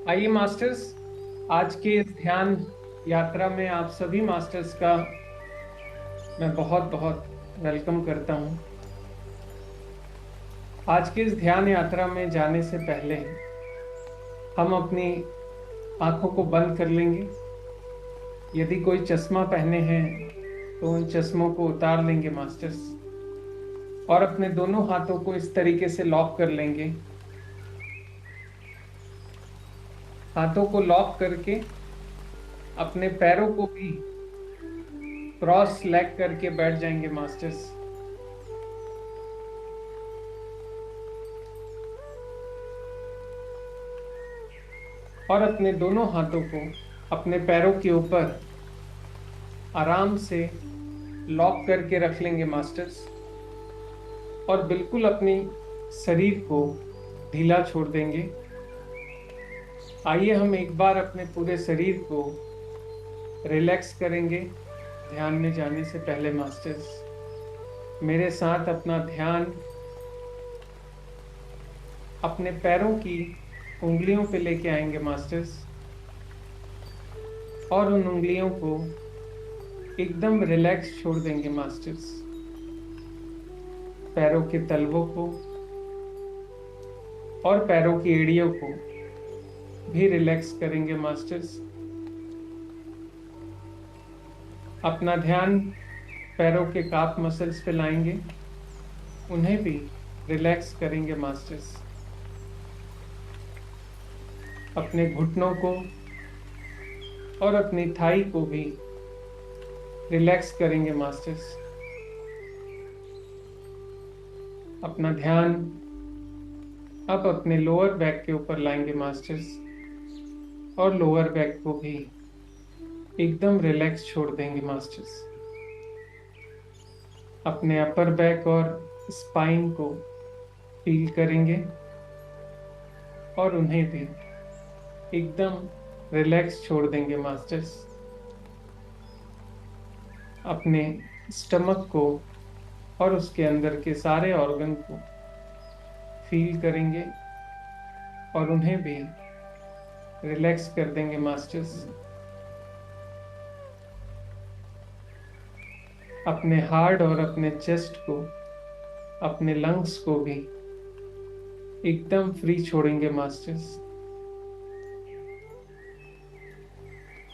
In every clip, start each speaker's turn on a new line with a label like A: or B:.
A: आइए मास्टर्स, आज के इस ध्यान यात्रा में आप सभी मास्टर्स का मैं बहुत बहुत वेलकम करता हूं। आज की इस ध्यान यात्रा में जाने से पहले हम अपनी आंखों को बंद कर लेंगे। यदि कोई चश्मा पहने हैं तो उन चश्मों को उतार लेंगे मास्टर्स, और अपने दोनों हाथों को इस तरीके से लॉक कर लेंगे। हाथों को लॉक करके अपने पैरों को भी क्रॉस लेग करके बैठ जाएंगे मास्टर्स। और अपने दोनों हाथों को अपने पैरों के ऊपर आराम से लॉक करके रख लेंगे मास्टर्स, और बिल्कुल अपनी शरीर को ढीला छोड़ देंगे। आइए हम एक बार अपने पूरे शरीर को रिलैक्स करेंगे ध्यान में जाने से पहले मास्टर्स। मेरे साथ अपना ध्यान अपने पैरों की उंगलियों पे लेके आएंगे मास्टर्स, और उन उंगलियों को एकदम रिलैक्स छोड़ देंगे मास्टर्स। पैरों के तलवों को और पैरों की एड़ियों को भी रिलैक्स करेंगे मास्टर्स। अपना ध्यान पैरों के काफ मसल्स पे लाएंगे, उन्हें भी रिलैक्स करेंगे मास्टर्स। अपने घुटनों को और अपनी थाई को भी रिलैक्स करेंगे मास्टर्स। अपना ध्यान अब अपने लोअर बैक के ऊपर लाएंगे मास्टर्स, और लोअर बैक को भी एकदम रिलैक्स छोड़ देंगे मास्टर्स। अपने अपर बैक और स्पाइन को फील करेंगे, और उन्हें भी एकदम रिलैक्स छोड़ देंगे मास्टर्स। अपने स्टमक को और उसके अंदर के सारे ऑर्गन को फील करेंगे, और उन्हें भी रिलैक्स कर देंगे मास्टर्स। अपने हार्ट और अपने चेस्ट को, अपने लंग्स को भी एकदम फ्री छोड़ेंगे मास्टर्स।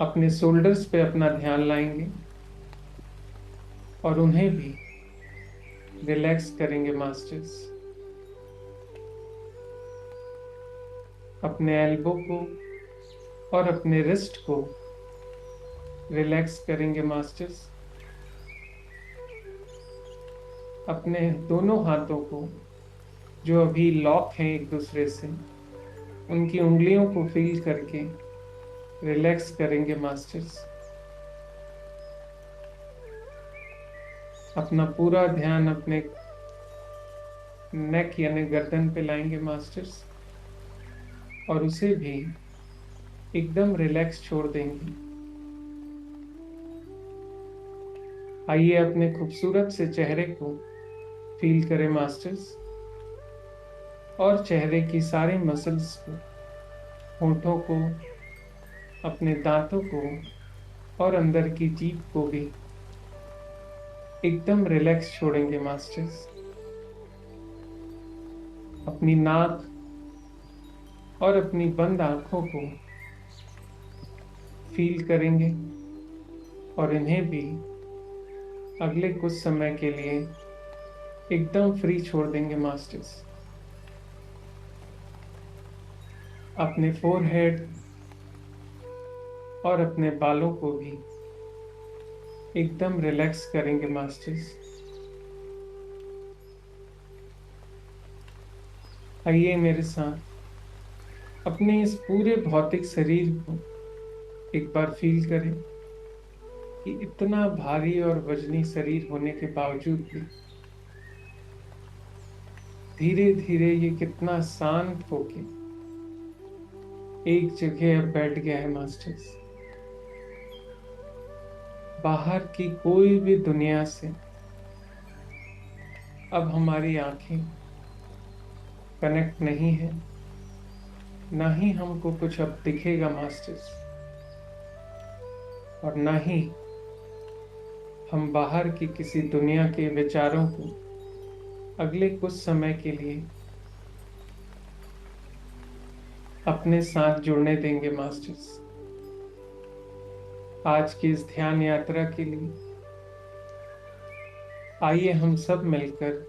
A: अपने शोल्डर्स पे अपना ध्यान लाएंगे, और उन्हें भी रिलैक्स करेंगे मास्टर्स। अपने एल्बो को और अपने रिस्ट को रिलैक्स करेंगे मास्टर्स। अपने दोनों हाथों को जो अभी लॉक हैं एक दूसरे से, उनकी उंगलियों को फील करके रिलैक्स करेंगे मास्टर्स। अपना पूरा ध्यान अपने नेक यानी गर्दन पे लाएंगे मास्टर्स, और उसे भी एकदम रिलैक्स छोड़ देंगे। आइए अपने खूबसूरत से चेहरे को फील करें मास्टर्स, और चेहरे की सारी मसल्स को, होठों को, अपने दांतों को और अंदर की जीभ को भी एकदम रिलैक्स छोड़ेंगे मास्टर्स। अपनी नाक और अपनी बंद आंखों को फील करेंगे, और इन्हें भी अगले कुछ समय के लिए एकदम फ्री छोड़ देंगे मास्टर्स। अपने फोरहेड और अपने बालों को भी एकदम रिलैक्स करेंगे मास्टर्स। आइए मेरे साथ अपने इस पूरे भौतिक शरीर को एक बार फील करें कि इतना भारी और वजनी शरीर होने के बावजूद भी धीरे धीरे ये कितना शांत होके एक जगह अब बैठ गया है मास्टर्स। बाहर की कोई भी दुनिया से अब हमारी आंखें कनेक्ट नहीं है। ना ही हमको कुछ अब दिखेगा मास्टर्स, और ना ही हम बाहर की किसी दुनिया के विचारों को अगले कुछ समय के लिए अपने साथ जुड़ने देंगे मास्टर्स। आज की इस ध्यान यात्रा के लिए आइए हम सब मिलकर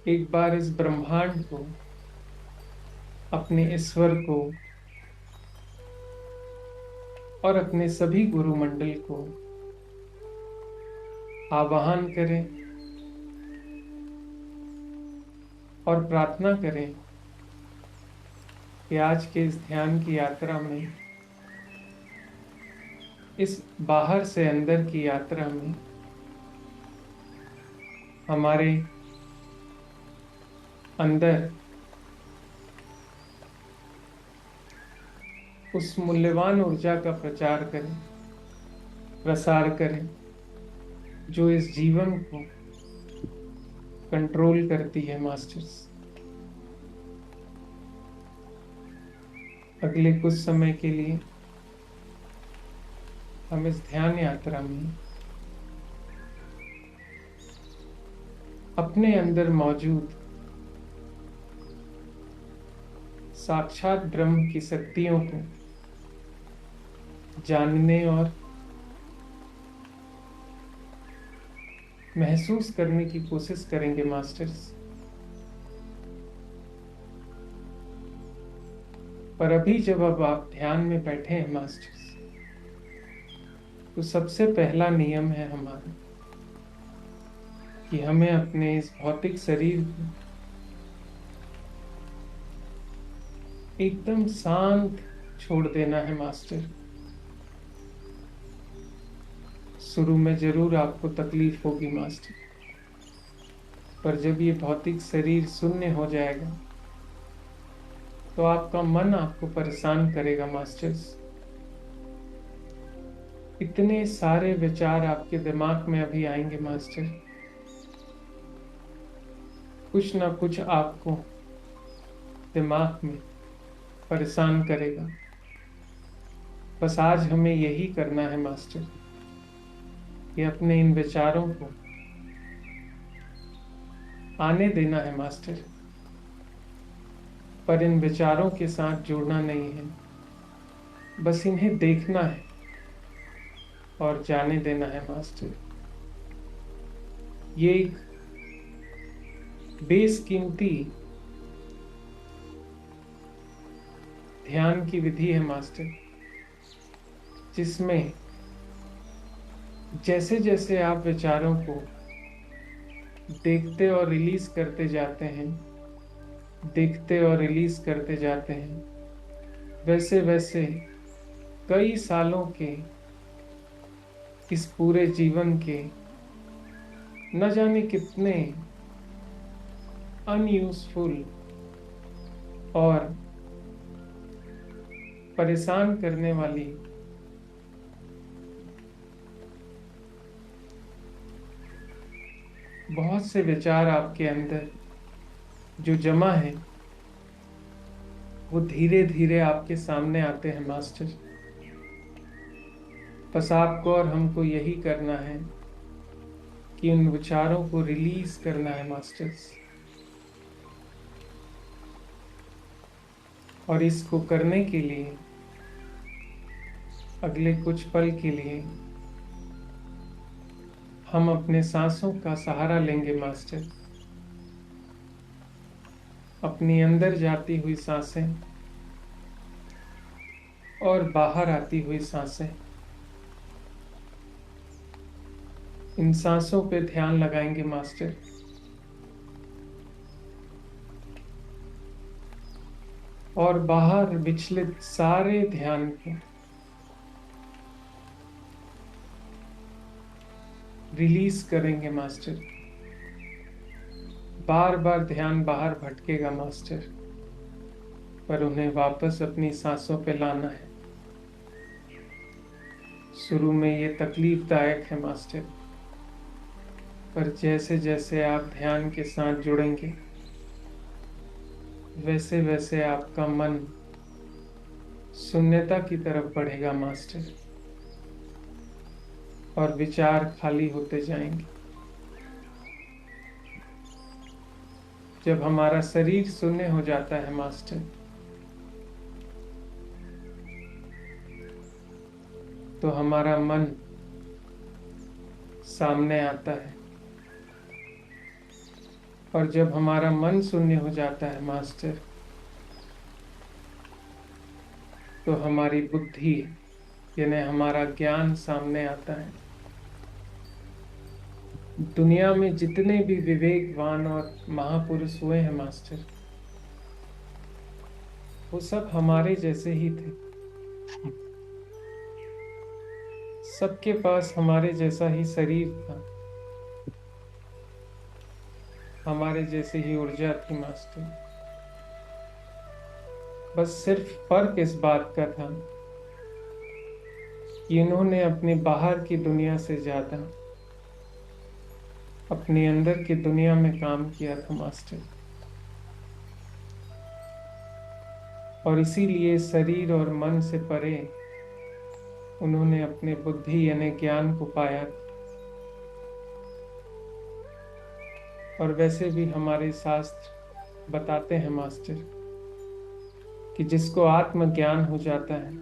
A: एक बार इस ब्रह्मांड को, अपने ईश्वर को और अपने सभी गुरु मंडल को आवाहन करें और प्रार्थना करें कि आज के इस ध्यान की यात्रा में, इस बाहर से अंदर की यात्रा में, हमारे अंदर उस मूल्यवान ऊर्जा का प्रचार करें, प्रसार करें, जो इस जीवन को कंट्रोल करती है मास्टर्स। अगले कुछ समय के लिए हम इस ध्यान यात्रा में अपने अंदर मौजूद साक्षात ब्रह्म की शक्तियों को जानने और महसूस करने की कोशिश करेंगे मास्टर्स। पर अभी जब अब आप ध्यान में बैठे हैं मास्टर्स, तो सबसे पहला नियम है हमारा कि हमें अपने इस भौतिक शरीर को एकदम शांत छोड़ देना है मास्टर। शुरू में जरूर आपको तकलीफ होगी मास्टर, पर जब ये भौतिक शरीर शून्य हो जाएगा तो आपका मन आपको परेशान करेगा मास्टर्स। इतने सारे विचार आपके दिमाग में अभी आएंगे मास्टर, कुछ ना कुछ आपको दिमाग में परेशान करेगा। बस आज हमें यही करना है मास्टर कि अपने इन विचारों को आने देना है मास्टर, पर इन विचारों के साथ जुड़ना नहीं है। बस इन्हें देखना है और जाने देना है मास्टर। ये एक बेशकीमती ध्यान की विधि है मास्टर, जिसमें जैसे जैसे आप विचारों को देखते और रिलीज करते जाते हैं, देखते और रिलीज करते जाते हैं, वैसे वैसे कई सालों के इस पूरे जीवन के न जाने कितने अनयूजफुल और परेशान करने वाली बहुत से विचार आपके अंदर जो जमा है, वो धीरे धीरे आपके सामने आते हैं मास्टर। बस आपको और हमको यही करना है कि उन विचारों को रिलीज करना है मास्टर्स। और इसको करने के लिए अगले कुछ पल के लिए हम अपने सांसों का सहारा लेंगे मास्टर। अपनी अंदर जाती हुई सांसें और बाहर आती हुई सांसें, इन सांसों पे ध्यान लगाएंगे मास्टर। और बाहर विचलित सारे ध्यान को रिलीज करेंगे मास्टर। बार बार ध्यान बाहर भटकेगा मास्टर, पर उन्हें वापस अपनी सांसों पे लाना है। शुरू में ये तकलीफदायक है मास्टर, पर जैसे जैसे आप ध्यान के साथ जुड़ेंगे, वैसे वैसे आपका मन शून्यता की तरफ बढ़ेगा मास्टर, और विचार खाली होते जाएंगे। जब हमारा शरीर शून्य हो जाता है मास्टर, तो हमारा मन सामने आता है। और जब हमारा मन शून्य हो जाता है मास्टर, तो हमारी बुद्धि यानी हमारा ज्ञान सामने आता है। दुनिया में जितने भी विवेकवान और महापुरुष हुए हैं मास्टर, वो सब हमारे जैसे ही थे। सबके पास हमारे जैसा ही शरीर था, हमारे जैसे ही ऊर्जा थी मास्टर। बस सिर्फ फर्क इस बात का था कि इन्होंने अपने बाहर की दुनिया से ज्यादा अपने अंदर की दुनिया में काम किया था मास्टर। और इसीलिए शरीर और मन से परे उन्होंने अपने बुद्धि यानी ज्ञान को पाया। और वैसे भी हमारे शास्त्र बताते हैं मास्टर कि जिसको आत्मज्ञान हो जाता है,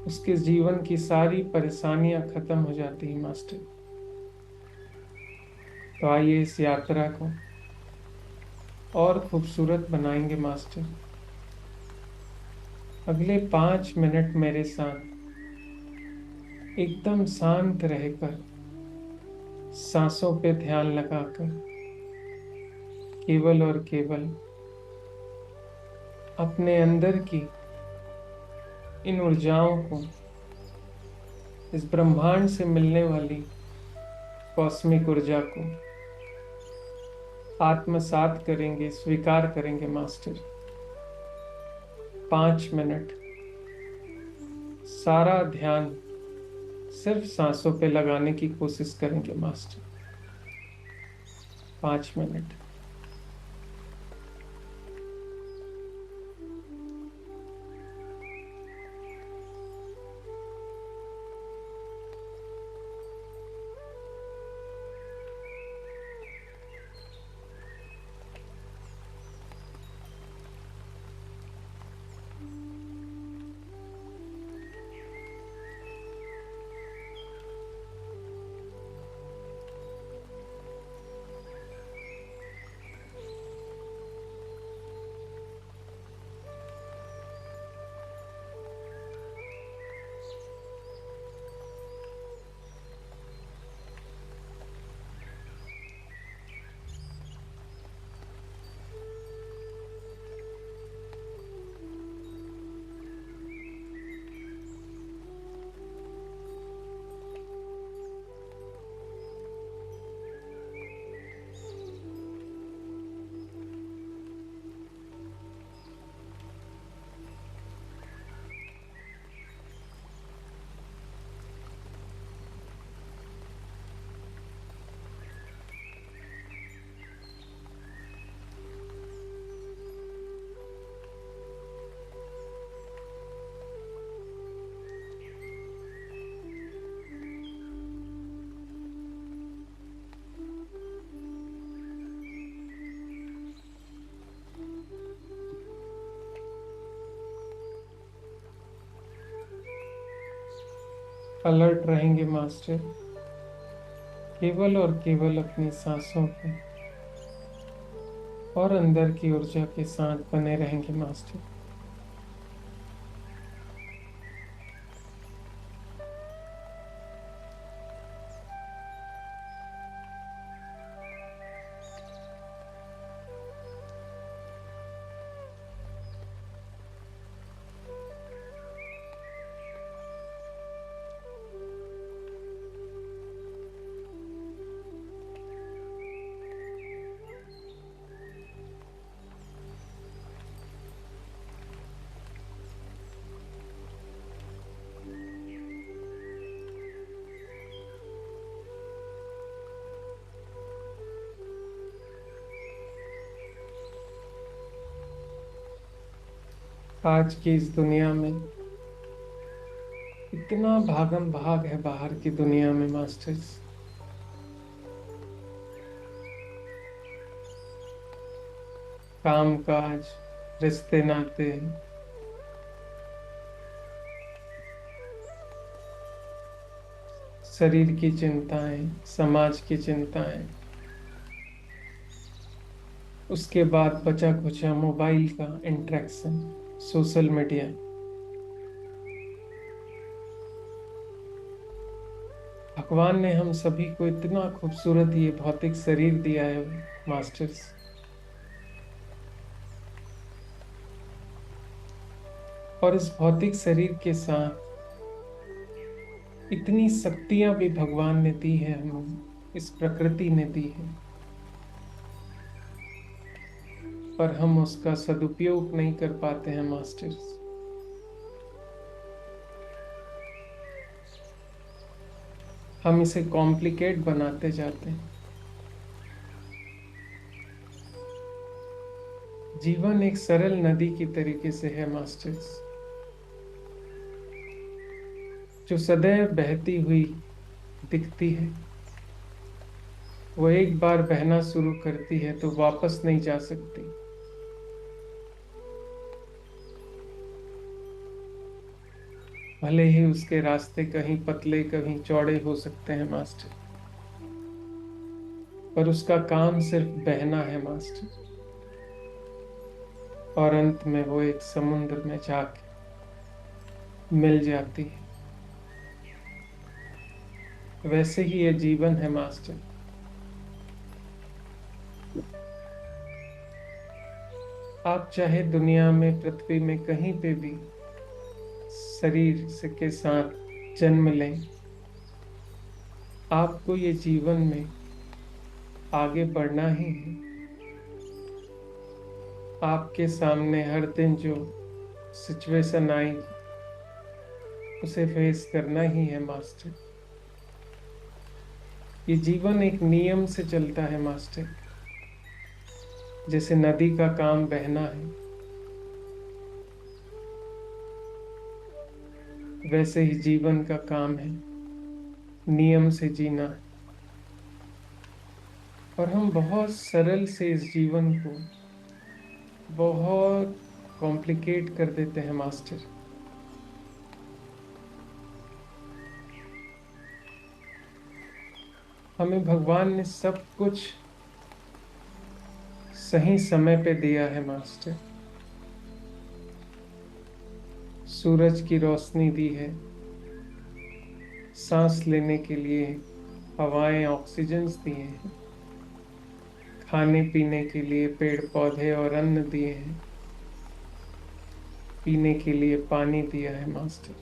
A: उसके जीवन की सारी परेशानियां खत्म हो जाती हैं मास्टर। तो आइए इस यात्रा को और खूबसूरत बनाएंगे मास्टर। अगले 5 मिनट मेरे साथ एकदम शांत रहकर, सांसों पे ध्यान लगाकर, केवल और केवल अपने अंदर की इन ऊर्जाओं को, इस ब्रह्मांड से मिलने वाली कॉस्मिक ऊर्जा को आत्मसात करेंगे, स्वीकार करेंगे मास्टर। 5 मिनट सारा ध्यान सिर्फ सांसों पे लगाने की कोशिश करेंगे मास्टर। 5 मिनट। अलर्ट रहेंगे मास्टर, केवल और केवल अपनी सांसों पे और अंदर की ऊर्जा के साथ बने रहेंगे मास्टर। आज की इस दुनिया में इतना भागम भाग है, बाहर की दुनिया में मास्टर्स। काम काज, रिश्ते नाते, शरीर की चिंताएं, समाज की चिंताएं, उसके बाद बचा खुचा मोबाइल का इंटरेक्शन, सोशल मीडिया। भगवान ने हम सभी को इतना खूबसूरत ये भौतिक शरीर दिया है मास्टर्स। और इस भौतिक शरीर के साथ इतनी शक्तियां भी भगवान ने दी है, हमें इस प्रकृति ने दी है, पर हम उसका सदुपयोग नहीं कर पाते हैं मास्टर्स। हम इसे कॉम्प्लिकेट बनाते जाते हैं। जीवन एक सरल नदी की तरीके से है मास्टर्स, जो सदैव बहती हुई दिखती है। वो एक बार बहना शुरू करती है तो वापस नहीं जा सकती। भले ही उसके रास्ते कहीं पतले कहीं चौड़े हो सकते हैं मास्टर, पर उसका काम सिर्फ बहना है मास्टर। और अंत में वो एक समुद्र में जाके मिल जाती है। वैसे ही ये जीवन है मास्टर। आप चाहे दुनिया में, पृथ्वी में कहीं पे भी शरीर से के साथ जन्म लें, आपको ये जीवन में आगे बढ़ना ही है। आपके सामने हर दिन जो सिचुएशन आएगी उसे फेस करना ही है मास्टर। ये जीवन एक नियम से चलता है मास्टर। जैसे नदी का काम बहना है, वैसे ही जीवन का काम है नियम से जीना है। और हम बहुत सरल से इस जीवन को बहुत कॉम्प्लिकेट कर देते हैं मास्टर। हमें भगवान ने सब कुछ सही समय पे दिया है मास्टर। सूरज की रोशनी दी है, सांस लेने के लिए हवाएं, ऑक्सीजन दिए हैं, खाने पीने के लिए पेड़ पौधे और अन्न दिए हैं, पीने के लिए पानी दिया है मास्टर।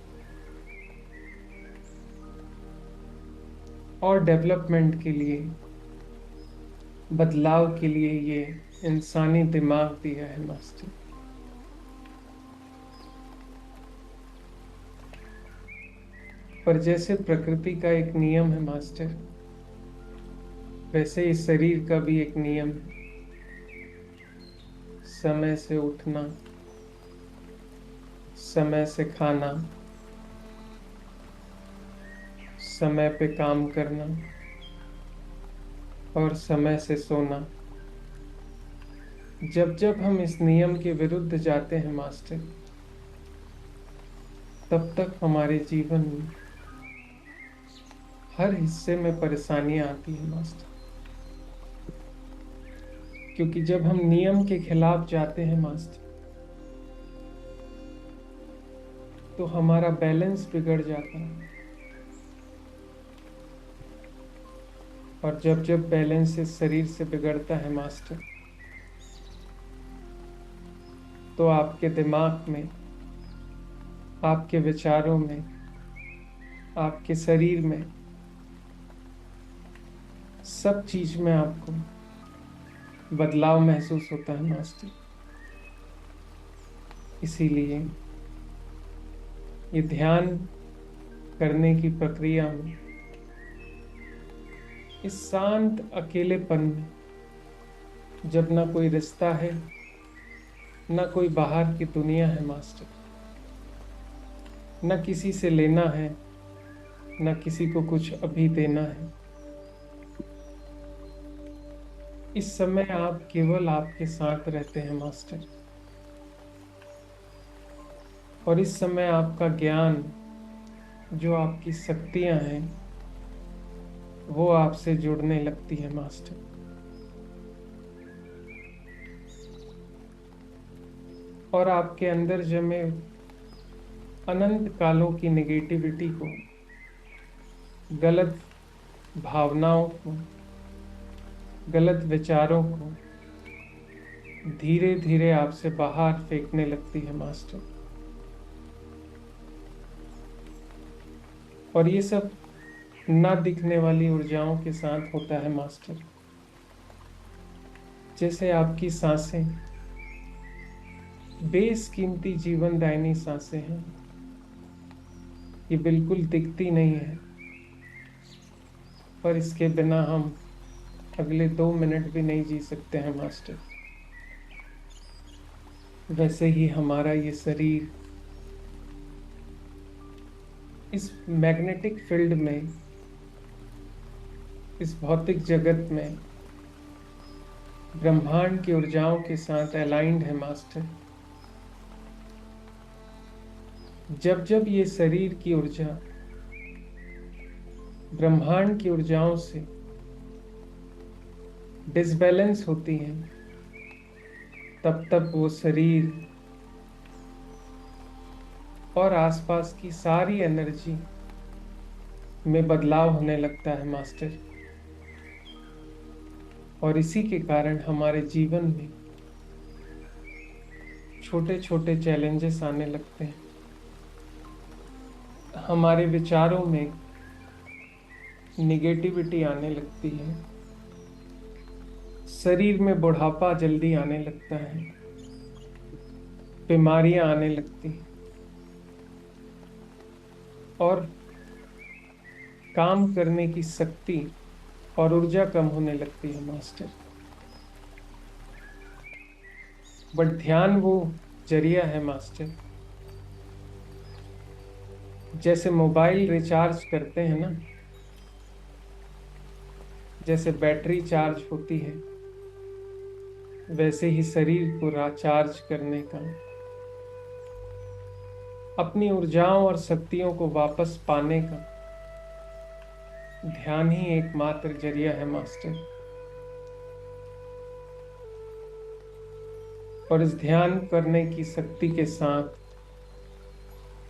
A: और डेवलपमेंट के लिए, बदलाव के लिए ये इंसानी दिमाग दिया है मास्टर। पर जैसे प्रकृति का एक नियम है मास्टर, वैसे इस शरीर का भी एक नियम है। समय से उठना, समय से खाना, समय पे काम करना और समय से सोना। जब जब हम इस नियम के विरुद्ध जाते हैं मास्टर, तब तक हमारे जीवन में हर हिस्से में परेशानियां आती हैं मास्टर। क्योंकि जब हम नियम के खिलाफ जाते हैं मास्टर, तो हमारा बैलेंस बिगड़ जाता है। और जब जब बैलेंस इस शरीर से बिगड़ता है मास्टर, तो आपके दिमाग में, आपके विचारों में, आपके शरीर में, सब चीज में आपको बदलाव महसूस होता है मास्टर। इसीलिए ये ध्यान करने की प्रक्रिया में, इस शांत अकेलेपन में, जब ना कोई रिश्ता है, ना कोई बाहर की दुनिया है मास्टर, ना किसी से लेना है, ना किसी को कुछ अभी देना है। इस समय आप केवल आपके साथ रहते हैं मास्टर, और इस समय आपका ज्ञान, जो आपकी शक्तियां हैं, वो आपसे जुड़ने लगती है मास्टर। और आपके अंदर जमे अनंत कालों की नेगेटिविटी को, गलत भावनाओं को, गलत विचारों को धीरे धीरे आपसे बाहर फेंकने लगती है मास्टर। और ये सब ना दिखने वाली ऊर्जाओं के साथ होता है मास्टर। जैसे आपकी सांसें बेशकीमती जीवनदायिनी सांसें हैं, ये बिल्कुल दिखती नहीं है, पर इसके बिना हम अगले 2 मिनट भी नहीं जी सकते हैं मास्टर। वैसे ही हमारा ये शरीर इस मैग्नेटिक फील्ड में, इस भौतिक जगत में ब्रह्मांड की ऊर्जाओं के साथ अलाइंड है मास्टर। जब जब ये शरीर की ऊर्जा ब्रह्मांड की ऊर्जाओं से डिसबैलेंस होती है, तब तब वो शरीर और आसपास की सारी एनर्जी में बदलाव होने लगता है मास्टर। और इसी के कारण हमारे जीवन में छोटे छोटे चैलेंजेस आने लगते हैं। हमारे विचारों में निगेटिविटी आने लगती है, शरीर में बुढ़ापा जल्दी आने लगता है, बीमारियां आने लगती हैं, और काम करने की शक्ति और ऊर्जा कम होने लगती है मास्टर। बट ध्यान वो जरिया है मास्टर। जैसे मोबाइल रिचार्ज करते हैं ना, जैसे बैटरी चार्ज होती है, वैसे ही शरीर को चार्ज करने का, अपनी ऊर्जाओं और शक्तियों को वापस पाने का ध्यान ही एकमात्र जरिया है मास्टर। और इस ध्यान करने की शक्ति के साथ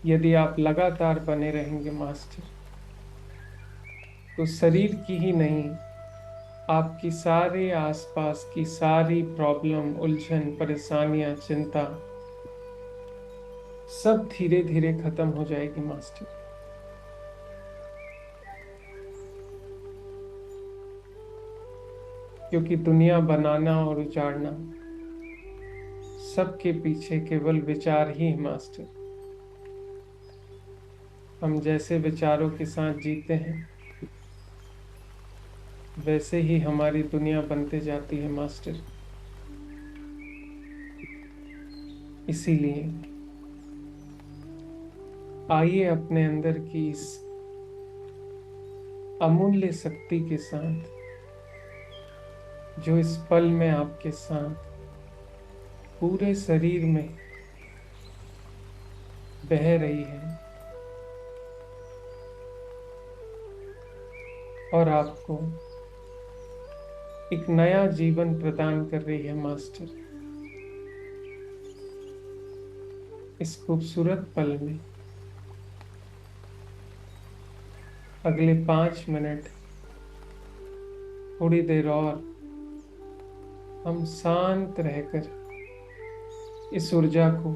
A: यदि आप लगातार बने रहेंगे मास्टर, तो शरीर की ही नहीं, आपकी सारे आसपास की सारी प्रॉब्लम, उलझन, परेशानियां, चिंता सब धीरे धीरे खत्म हो जाएगी मास्टर। क्योंकि दुनिया बनाना और उजाड़ना सबके पीछे केवल विचार ही है मास्टर। हम जैसे विचारों के साथ जीते हैं, वैसे ही हमारी दुनिया बनते जाती है मास्टर। इसीलिए आइए अपने अंदर की इस अमूल्य शक्ति के साथ, जो इस पल में आपके साथ पूरे शरीर में बह रही है और आपको एक नया जीवन प्रदान कर रही है मास्टर, इस खूबसूरत पल में अगले 5 मिनट थोड़ी देर और हम शांत रहकर इस ऊर्जा को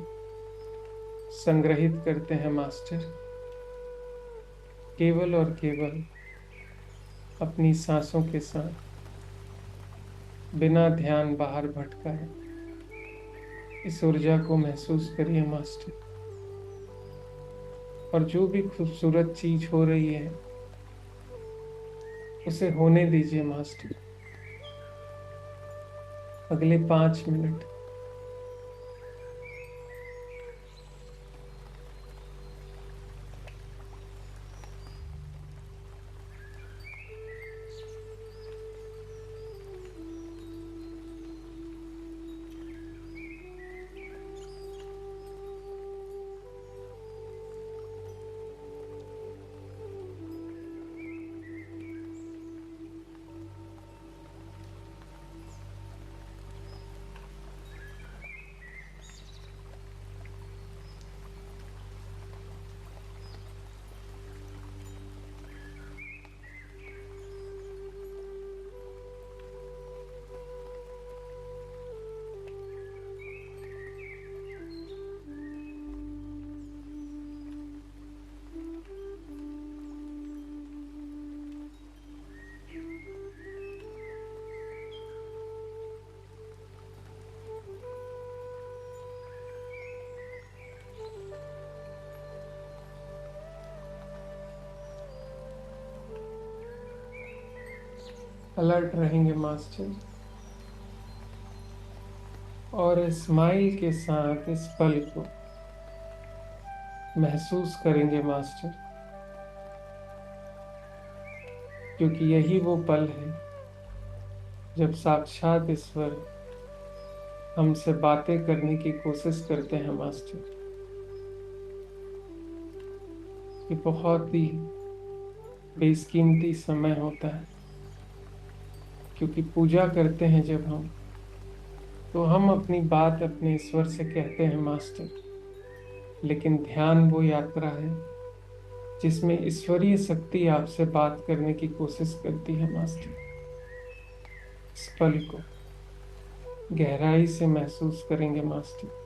A: संग्रहित करते हैं मास्टर। केवल और केवल अपनी सांसों के साथ, बिना ध्यान बाहर भटकाए इस ऊर्जा को महसूस करिए मास्टर। और जो भी खूबसूरत चीज हो रही है, उसे होने दीजिए मास्टर। अगले 5 मिनट अलर्ट रहेंगे मास्टर, और स्माइल के साथ इस पल को महसूस करेंगे मास्टर, क्योंकि यही वो पल है जब साक्षात ईश्वर हमसे बातें करने की कोशिश करते हैं मास्टर। ये बहुत ही बेशकीमती समय होता है, क्योंकि पूजा करते हैं जब हम, तो हम अपनी बात अपने ईश्वर से कहते हैं मास्टर। लेकिन ध्यान वो यात्रा है जिसमें ईश्वरीय शक्ति आपसे बात करने की कोशिश करती है मास्टर। इस पल को गहराई से महसूस करेंगे मास्टर।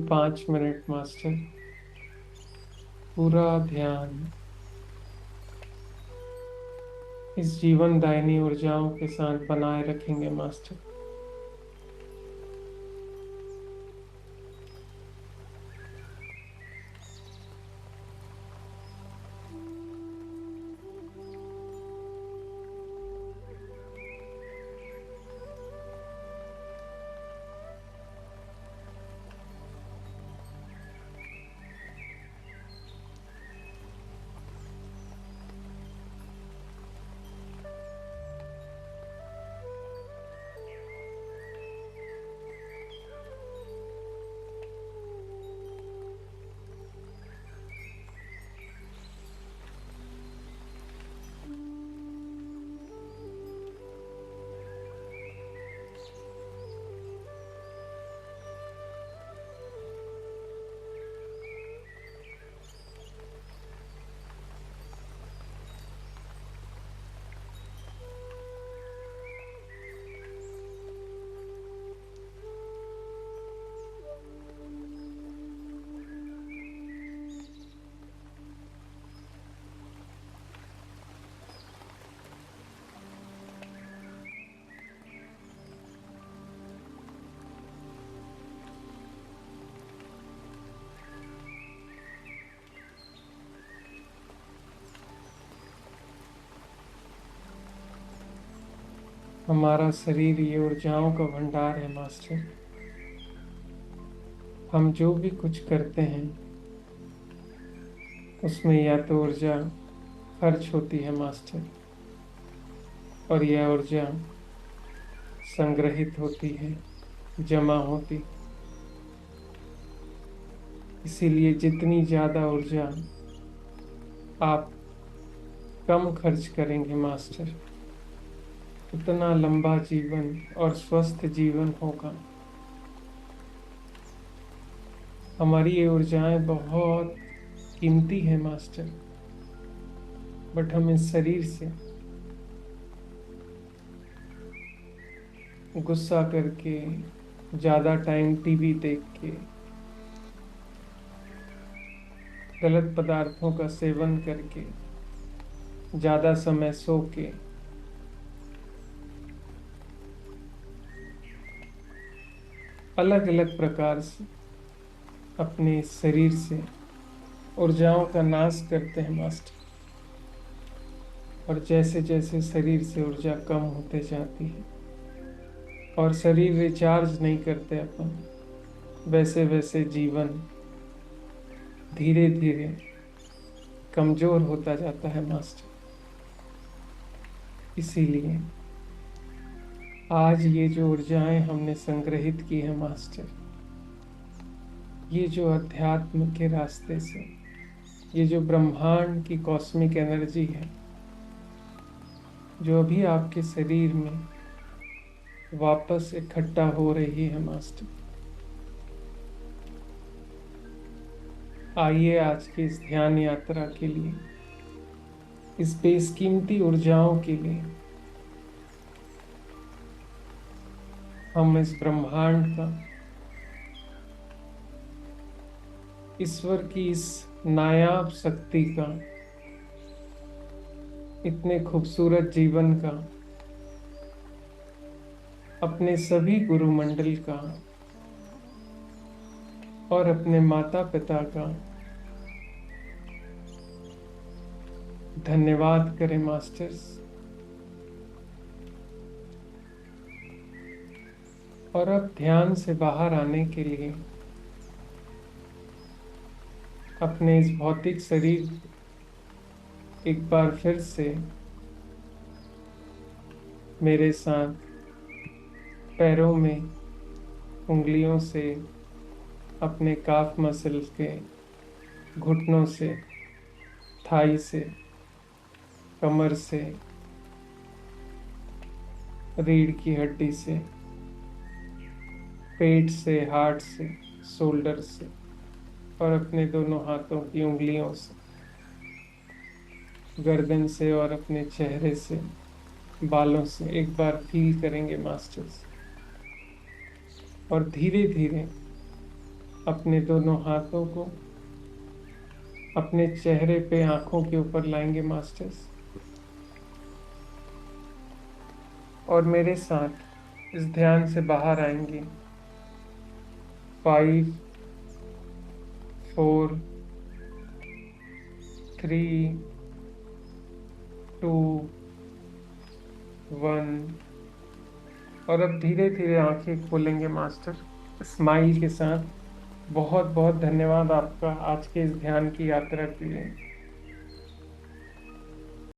A: 5 मिनट मास्टर, पूरा ध्यान इस जीवन दायिनी ऊर्जाओं के साथ बनाए रखेंगे मास्टर। हमारा शरीर ये ऊर्जाओं का भंडार है मास्टर। हम जो भी कुछ करते हैं उसमें या तो ऊर्जा खर्च होती है मास्टर, और यह ऊर्जा संग्रहित होती है, जमा होती। इसीलिए जितनी ज्यादा ऊर्जा आप कम खर्च करेंगे मास्टर, उतना लंबा जीवन और स्वस्थ जीवन होगा। हमारी ये ऊर्जाएं बहुत कीमती है मास्टर, बट हम इस शरीर से गुस्सा करके, ज्यादा टाइम टीवी देख के, गलत पदार्थों का सेवन करके, ज्यादा समय सो के, अलग अलग प्रकार से अपने शरीर से ऊर्जाओं का नाश करते हैं मास्टर। और जैसे जैसे शरीर से ऊर्जा कम होते जाती है, और शरीर रिचार्ज नहीं करते अपन, वैसे वैसे जीवन धीरे धीरे कमजोर होता जाता है मास्टर। इसीलिए आज ये जो ऊर्जाएं हमने संग्रहित की है मास्टर, ये जो अध्यात्म के रास्ते से, ये जो ब्रह्मांड की कॉस्मिक एनर्जी है, जो अभी आपके शरीर में वापस इकट्ठा हो रही है मास्टर, आइए आज की इस ध्यान यात्रा के लिए, इस बेशकीमती ऊर्जाओं के लिए हम इस ब्रह्मांड का, ईश्वर की इस नायाब शक्ति का, इतने खूबसूरत जीवन का, अपने सभी गुरुमंडल का और अपने माता पिता का धन्यवाद करें मास्टर्स। और अब ध्यान से बाहर आने के लिए अपने इस भौतिक शरीर एक बार फिर से मेरे साथ पैरों में उंगलियों से, अपने काफ मसल्स के, घुटनों से, थाई से, कमर से, रीढ़ की हड्डी से, पेट से, हार्ट से, शोल्डर से और अपने दोनों हाथों की उंगलियों से, गर्दन से और अपने चेहरे से, बालों से एक बार फील करेंगे मास्टर्स। और धीरे धीरे अपने दोनों हाथों को अपने चेहरे पे, आंखों के ऊपर लाएंगे मास्टर्स। और मेरे साथ इस ध्यान से बाहर आएंगे। 5 4 3 2 1। और अब धीरे धीरे आंखें खोलेंगे मास्टर, स्माइल के साथ। बहुत बहुत धन्यवाद आपका आज के इस ध्यान की यात्रा के लिए।